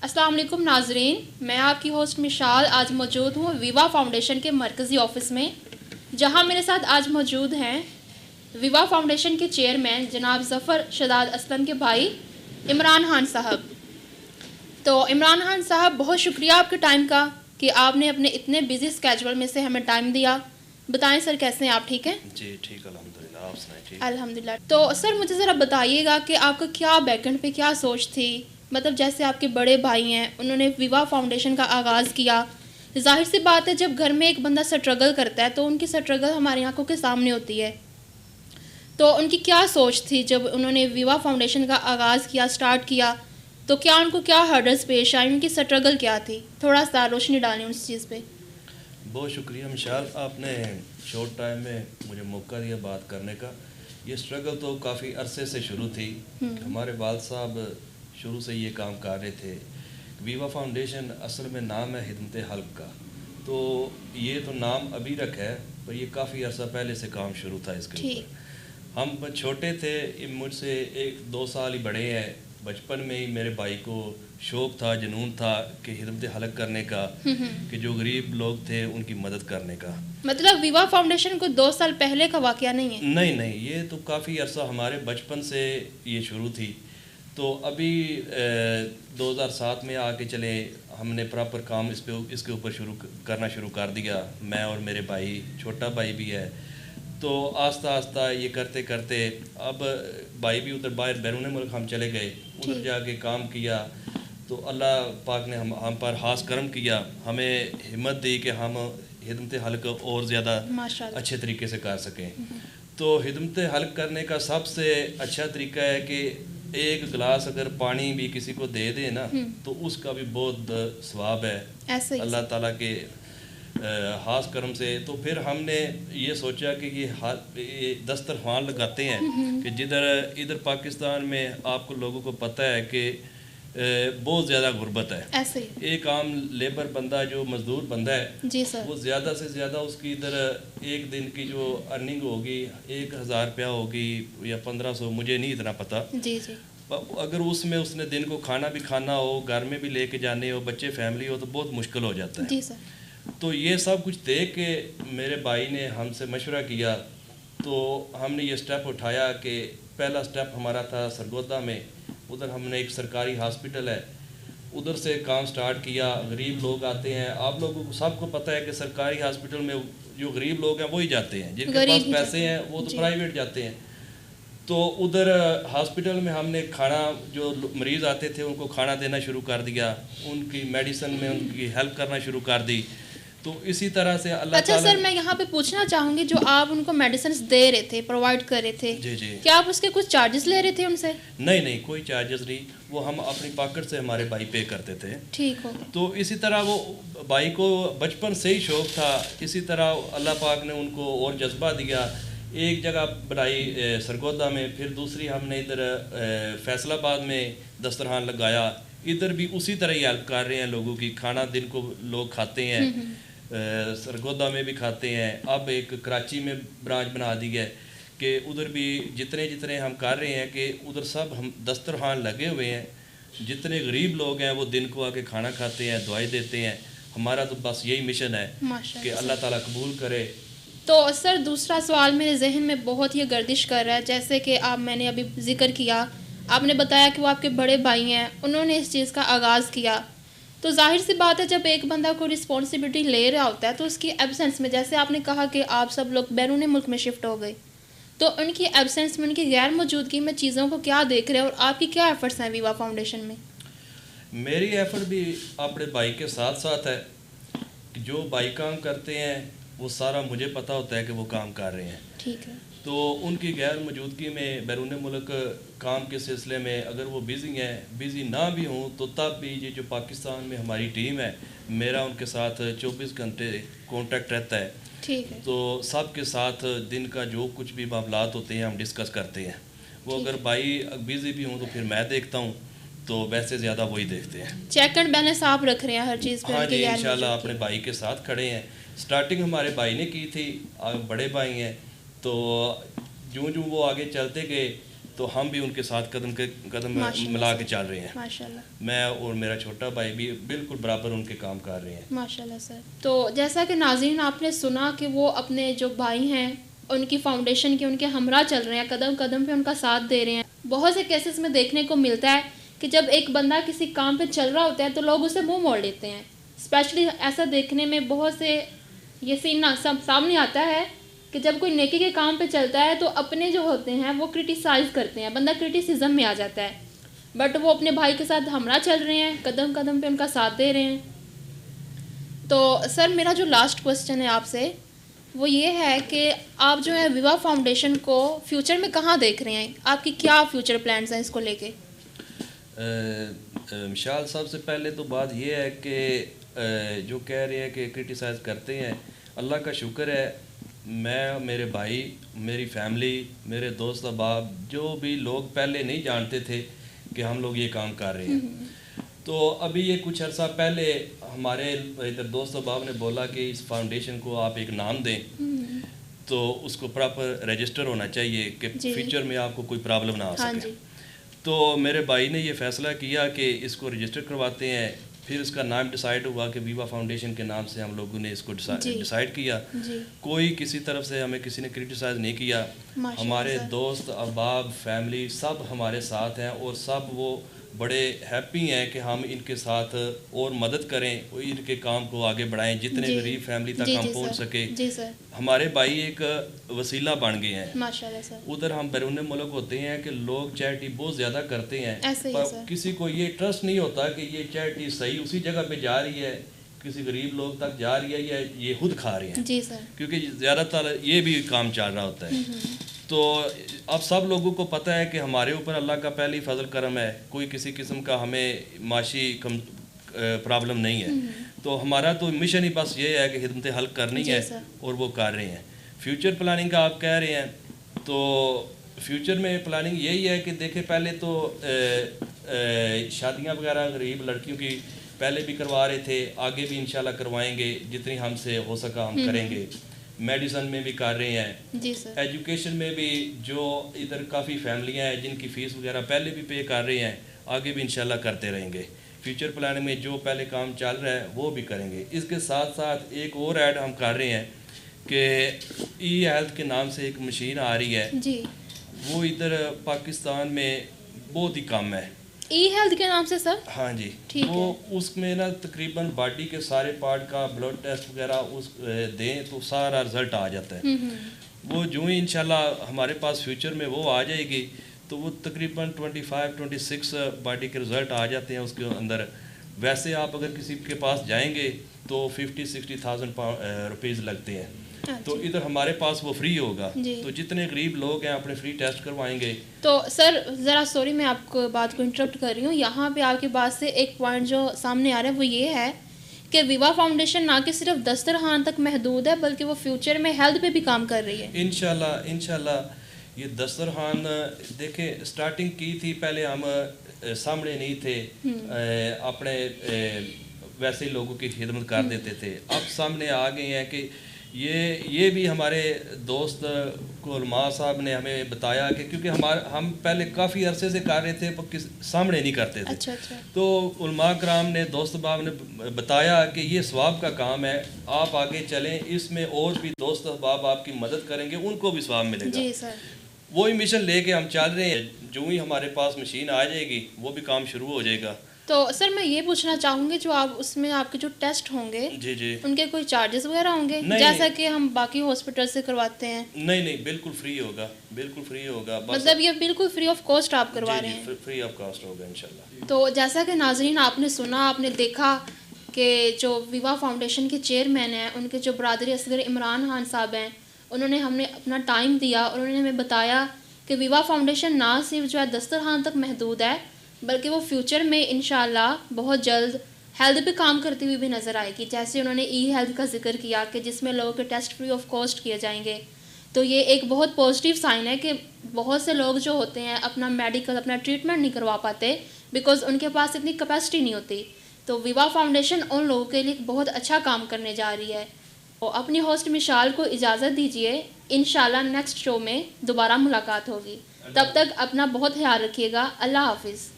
السلام علیکم ناظرین، میں آپ کی ہوسٹ مشال آج موجود ہوں ویوا فاؤنڈیشن کے مرکزی آفس میں، جہاں میرے ساتھ آج موجود ہیں ویوا فاؤنڈیشن کے چیئرمین جناب ظفر شداد اسلم کے بھائی عمران خان صاحب۔ تو عمران خان صاحب، بہت شکریہ آپ کے ٹائم کا کہ آپ نے اپنے اتنے بزی اسکیجول میں سے ہمیں ٹائم دیا۔ بتائیں سر، کیسے ہیں آپ؟ ٹھیک ہیں؟ جی ٹھیک، الحمدللہ، آپ سنائیں؟ ٹھیک الحمدللہ۔ تو سر مجھے ذرا بتائیے گا کہ آپ کا کیا بیک گراؤنڈ پہ کیا سوچ تھی؟ مطلب جیسے آپ کے بڑے بھائی ہیں، انہوں نے ویوا فاؤنڈیشن کا آغاز کیا، ظاہر سی بات ہے جب گھر میں ایک بندہ سٹرگل کرتا ہے تو ان کی سٹرگل ہماری آنکھوں کے سامنے ہوتی ہے۔ تو ان کی کیا سوچ تھی جب انہوں نے ویوا فاؤنڈیشن کا آغاز کیا، سٹارٹ کیا، تو کیا ان کو کیا ہرڈلز پیش آئے، ان کی سٹرگل کیا تھی؟ تھوڑا سا روشنی ڈالیں اس چیز پہ۔ بہت شکریہ مشال، آپ نے شارٹ ٹائم میں مجھے موقع دیا بات کرنے کا۔ یہ سٹرگل تو کافی عرصے سے شروع تھی۔ ہمارے والد صاحب شروع سے یہ کام کر رہے تھے۔ ویوا فاؤنڈیشن اصل میں نام ہے خدمت حلق کا، تو یہ تو نام ابھی رکھا ہے، پر یہ کافی عرصہ پہلے سے کام شروع تھا اس کے اوپر۔ ہم چھوٹے تھے، مجھ سے 1-2 سال ہی بڑے ہیں۔ بچپن میں ہی میرے بھائی کو شوق تھا، جنون تھا کہ خدمت حلق کرنے کا، کہ جو غریب لوگ تھے ان کی مدد کرنے کا۔ مطلب ویوا فاؤنڈیشن کو 2 سال پہلے کا واقعہ نہیں ہے؟ نہیں، یہ تو کافی عرصہ ہمارے بچپن سے یہ شروع تھی۔ تو ابھی 2007 میں آ کے چلے ہم نے پراپر کام اس کے اوپر کرنا شروع کر دیا، میں اور میرے بھائی، چھوٹا بھائی بھی ہے۔ تو آہستہ آہستہ یہ کرتے کرتے اب بھائی بھی ادھر باہر بیرون ملک ہم چلے گئے، ادھر جا کے کام کیا۔ تو اللہ پاک نے ہم پر خاص کرم کیا، ہمیں ہمت دی کہ ہم خدمت حلق اور زیادہ اچھے طریقے سے کر سکیں۔ تو خدمت حلق کرنے کا سب سے اچھا طریقہ ہے کہ ایک گلاس اگر پانی بھی کسی کو دے دیں نا، تو اس کا بھی بہت ثواب ہے اللہ تعالیٰ کے خاص کرم سے۔ تو پھر ہم نے یہ سوچا کہ یہ دسترخوان لگاتے ہیں کہ ادھر پاکستان میں آپ کو لوگوں کو پتہ ہے کہ بہت زیادہ غربت ہے۔ ایک عام لیبر بندہ جو مزدور بندہ ہے، وہ زیادہ سے زیادہ اس کی ادھر ایک دن کی جو ارننگ ہوگی 1000 روپیہ ہوگی یا 1500، مجھے نہیں اتنا پتہ۔ اگر اس میں اس نے دن کو کھانا بھی کھانا ہو، گھر میں بھی لے کے جانے ہو، بچے فیملی ہو، تو بہت مشکل ہو جاتا ہے۔ تو یہ سب کچھ دیکھ کے میرے بھائی نے ہم سے مشورہ کیا، تو ہم نے یہ سٹیپ اٹھایا کہ پہلا سٹیپ ہمارا تھا سرگودا میں، ادھر ہم نے ایک سرکاری ہاسپٹل ہے، ادھر سے کام سٹارٹ کیا۔ غریب لوگ آتے ہیں، آپ لوگوں کو سب کو پتہ ہے کہ سرکاری ہاسپٹل میں جو غریب لوگ ہیں وہی جاتے ہیں، جن کے پاس پیسے ہیں وہ تو پرائیویٹ جاتے ہیں۔ تو ادھر ہاسپٹل میں ہم نے کھانا، جو مریض آتے تھے ان کو کھانا دینا شروع کر دیا، ان کی میڈیسن میں ان کی ہیلپ کرنا شروع کر دی۔ تو اسی طرح سے اللہ اچھا سر، میں یہاں پہ پوچھنا چاہوں گی، جو آپ ان کو میڈیسنز دے رہے تھے، پرووائڈ کر رہے تھے، کیا آپ اس کے کچھ چارجز لے رہے تھے ان سے؟ نہیں، کوئی چارجز نہیں، وہ ہم اپنی پاکٹ سے ہمارے بھائی پے کرتے تھے۔ ٹھیک ہو۔ تو اسی طرح وہ بھائی کو بچپن سے ہی شوق تھا، اسی طرح اللہ پاک نے ان کو اور جذبہ دیا۔ ایک جگہ بنائی سرگودا میں، پھر دوسری ہم نے ادھر فیصل آباد میں دسترخوان لگایا، ادھر بھی اسی طرح ہی ہیلپ کر رہے ہیں لوگوں کی۔ کھانا دن کو لوگ کھاتے ہیں، سرگودا میں بھی کھاتے ہیں۔ اب ایک کراچی میں برانچ بنا دی ہے کہ ادھر بھی جتنے ہم کر رہے ہیں کہ ادھر سب ہم دسترخوان لگے ہوئے ہیں، جتنے غریب لوگ ہیں وہ دن کو آ کے کھانا کھاتے ہیں، دعائیں دیتے ہیں۔ ہمارا تو بس یہی مشن ہے کہ اللہ تعالیٰ قبول کرے۔ تو سر دوسرا سوال میرے ذہن میں بہت ہی گردش کر رہا ہے، جیسے کہ میں نے ابھی ذکر کیا، آپ نے بتایا کہ وہ آپ کے بڑے بھائی ہیں، انہوں نے اس چیز کا آغاز کیا۔ تو ظاہر سی بات ہے جب ایک بندہ کوئی رسپانسبلٹی لے رہا ہوتا ہے تو اس کی ایبسنس میں، جیسے آپ نے کہا کہ آپ سب لوگ بیرون ملک میں شفٹ ہو گئے، تو ان کی ایبسنس میں، ان کی غیر موجودگی میں چیزوں کو کیا دیکھ رہے ہیں، اور آپ کی کیا ایفرٹس ہیں ویوا فاؤنڈیشن میں؟ میری ایفرٹ بھی اپنے بھائی کے ساتھ ساتھ ہے، کہ جو بھائی کام کرتے ہیں وہ سارا مجھے پتہ ہوتا ہے کہ وہ کام کر رہے ہیں۔ ٹھیک ہے۔ تو ان کی غیر موجودگی میں بیرون ملک کام کے سلسلے میں اگر وہ بزی نہ بھی ہوں، تو تب بھی یہ جو پاکستان میں ہماری ٹیم ہے، میرا ان کے ساتھ 24 گھنٹے کانٹیکٹ رہتا ہے۔ ٹھیک ہے۔ تو سب کے ساتھ دن کا جو کچھ بھی معاملات ہوتے ہیں ہم ڈسکس کرتے ہیں۔ وہ اگر بھائی بزی بھی ہوں تو پھر میں دیکھتا ہوں، تو ویسے زیادہ وہی دیکھتے ہیں۔ چیک اینڈ بیلنس آپ رکھ رہے ہیں ہر چیز پہ؟ ہاں جی، انشاءاللہ اپنے بھائی کے ساتھ کھڑے ہیں۔ سٹارٹنگ ہمارے بھائی نے کی تھی، بڑے بھائی ہیں، تو جو وہ آگے چلتے گئے تو ہم بھی ان کے ساتھ قدم ملا کے چل رہے ہیں. ماشاءاللہ. میں اور میرا چھوٹا بھائی بھی بالکل برابر ان کے کام کر رہے ہیں. ماشاءاللہ سر. تو جیسا کہ ناظرین آپ نے سنا کہ وہ اپنے جو بھائی ہیں ان کی فاؤنڈیشن کے ان کے ہمراہ چل رہے ہیں, قدم قدم پہ ان کا ساتھ دے رہے ہیں. بہت سے کیسز میں دیکھنے کو ملتا ہے کہ جب ایک بندہ کسی کام پہ چل رہا ہوتا ہے تو لوگ اسے منہ موڑ لیتے ہیں. اسپیشلی ایسا دیکھنے میں بہت سے یہ سین سامنے آتا ہے کہ جب کوئی نیکی کے کام پہ چلتا ہے تو اپنے جو ہوتے ہیں وہ کرٹیسائز کرتے ہیں, بندہ کرٹیسزم میں آ جاتا ہے. بٹ وہ اپنے بھائی کے ساتھ ہمراہ چل رہے ہیں, قدم قدم پہ ان کا ساتھ دے رہے ہیں. تو سر میرا جو لاسٹ کوسچن ہے آپ سے وہ یہ ہے کہ آپ جو ہے ویوا فاؤنڈیشن کو فیوچر میں کہاں دیکھ رہے ہیں, آپ کی کیا فیوچر پلانز ہیں اس کو لے کے؟ مشال صاحب سے پہلے تو بات یہ ہے کہ جو کہہ رہے ہیں کہ کرٹیسائز کرتے ہیں, اللہ کا شکر ہے میں, میرے بھائی, میری فیملی, میرے دوست احباب, جو بھی لوگ پہلے نہیں جانتے تھے کہ ہم لوگ یہ کام کر رہے ہیں, تو ابھی یہ کچھ عرصہ پہلے ہمارے ادھر دوست احباب نے بولا کہ اس فاؤنڈیشن کو آپ ایک نام دیں تو اس کو پراپر رجسٹر ہونا چاہیے کہ فیوچر میں آپ کو کوئی پرابلم نہ آ سکے. تو میرے بھائی نے یہ فیصلہ کیا کہ اس کو رجسٹر کرواتے ہیں. پھر اس کا نام ڈیسائیڈ ہوا کہ ویوا فاؤنڈیشن کے نام سے ہم لوگوں نے اس کو ڈیسائیڈ کیا. کوئی کسی طرف سے ہمیں کسی نے کرٹیسائز نہیں کیا. ہمارے دوست احباب فیملی سب ہمارے ساتھ ہیں اور سب وہ بڑے ہیپی ہیں کہ ہم ان کے ساتھ اور مدد کریں, ان کے کام کو آگے بڑھائیں, جتنے غریب فیملی تک ہم پہنچ سکے. ہمارے بھائی ایک وسیلہ بن گئے ہیں. ادھر ہم بیرون ملک ہوتے ہیں کہ لوگ چیریٹی بہت زیادہ کرتے ہیں, پر کسی کو یہ ٹرسٹ نہیں ہوتا کہ یہ چیریٹی صحیح اسی جگہ پہ جا رہی ہے, کسی غریب لوگ تک جا رہی ہے یا یہ خود کھا رہے ہیں, کیونکہ زیادہ تر یہ بھی کام چل رہا ہوتا ہے. تو اب سب لوگوں کو پتہ ہے کہ ہمارے اوپر اللہ کا پہلی فضل کرم ہے, کوئی کسی قسم کا ہمیں معاشی پرابلم نہیں ہے. تو ہمارا تو مشن ہی بس یہ ہے کہ خدمت حل کرنی ہے اور وہ کر رہے ہیں. فیوچر پلاننگ کا آپ کہہ رہے ہیں, تو فیوچر میں پلاننگ یہی ہے کہ دیکھیں پہلے تو شادیاں وغیرہ غریب لڑکیوں کی پہلے بھی کروا رہے تھے, آگے بھی انشاءاللہ کروائیں گے, جتنی ہم سے ہو سکا ہم کریں گے. میڈیسن میں بھی کر رہے ہیں, ایجوکیشن میں بھی جو ادھر کافی فیملیاں ہیں جن کی فیس وغیرہ پہلے بھی پے کر رہے ہیں, آگے بھی انشاءاللہ کرتے رہیں گے. فیوچر پلان میں جو پہلے کام چل رہا ہے وہ بھی کریں گے. اس کے ساتھ ساتھ ایک اور ایڈ ہم کر رہے ہیں کہ ای ہیلتھ کے نام سے ایک مشین آ رہی ہے, وہ ادھر پاکستان میں بہت ہی کم ہے. ای ہیلتھ کے نام سے سر؟ ہاں جی, وہ اس میں نا تقریباً باڈی کے سارے پارٹ کا بلڈ ٹیسٹ وغیرہ اس دیں تو سارا رزلٹ آ جاتا ہے. وہ جو ہی انشاءاللہ ہمارے پاس فیوچر میں وہ آ جائے گی تو وہ تقریباً 25-26 باڈی کے رزلٹ آ جاتے ہیں اس کے اندر. ویسے آپ اگر کسی کے پاس جائیں گے تو 50-60,000 روپیز لگتے ہیں, تو ادھر ہمارے پاس وہ فری ہوگا. تو جتنے غریب لوگ ہیں اپنے فری ٹیسٹ کروائیں گے. تو سر ذرا سوری میں آپ کو بات کو انٹرپٹ کر رہی ہوں, یہاں پہ آپ کی بات سے ایک پوائنٹ جو سامنے آ رہا ہے وہ یہ ہے کہ ویوا فاؤنڈیشن نہ کہ صرف دسترخوان تک محدود ہے بلکہ وہ فیوچر میں ہیلتھ پہ بھی کام کر رہی ہے. انشاءاللہ یہ دسترخوان دیکھیں سٹارٹنگ کی تھی, پہلے ہم سامنے نہیں تھے, اپنے ویسے لوگوں کی خدمت کر دیتے تھے. اب سامنے آ گئے ہیں کہ یہ بھی ہمارے دوست کو علماء صاحب نے ہمیں بتایا کہ کیونکہ ہم پہلے کافی عرصے سے کر رہے تھے سامنے نہیں کرتے تھے. تو علماء کرام نے دوست احباب نے بتایا کہ یہ ثواب کا کام ہے, آپ آگے چلیں, اس میں اور بھی دوست احباب آپ کی مدد کریں گے, ان کو بھی ثواب ملے گا. وہی مشن لے کے ہم چل رہے ہیں. جو ہی ہمارے پاس مشین آ جائے گی وہ بھی کام شروع ہو جائے گا. تو سر میں یہ پوچھنا چاہوں گی جو آپ اس میں آپ کے جو ٹیسٹ ہوں گے ان کے کوئی چارجز وغیرہ ہوں گے جیسا کہ ہم باقی ہاسپٹل سے کرواتے ہیں؟ نہیں بالکل فری ہوگا, بالکل فری ہوگا. مطلب یہ بالکل فری آف کاسٹ آپ کروا رہے ہیں؟ فری آف کاسٹ ہوگا انشاءاللہ. تو جیسا کہ ناظرین آپ نے سنا, آپ نے دیکھا کہ جو ویوا فاؤنڈیشن کے چیئرمین ہیں ان کے جو برادری اصغر عمران خان صاحب ہیں, انہوں نے ہمیں اپنا ٹائم دیا اور انہوں نے ہمیں بتایا کہ ویوا فاؤنڈیشن نہ صرف جو ہے دسترخوان تک محدود ہے بلکہ وہ فیوچر میں انشاءاللہ بہت جلد ہیلتھ پہ کام کرتی ہوئی بھی نظر آئے گی. جیسے انہوں نے ای ہیلتھ کا ذکر کیا کہ جس میں لوگوں کے ٹیسٹ فری آف کاسٹ کیے جائیں گے, تو یہ ایک بہت پازیٹیو سائن ہے کہ بہت سے لوگ جو ہوتے ہیں اپنا میڈیکل اپنا ٹریٹمنٹ نہیں کروا پاتے بیکاز ان کے پاس اتنی کیپیسٹی نہیں ہوتی. تو ویوا فاؤنڈیشن ان لوگوں کے لیے بہت اچھا کام کرنے جا رہی ہے. تو اپنی ہوسٹ مشال کو اجازت دیجیے, انشاءاللہ نیکسٹ شو میں دوبارہ ملاقات ہوگی. تب تک اپنا بہت خیال رکھیے گا. اللہ حافظ.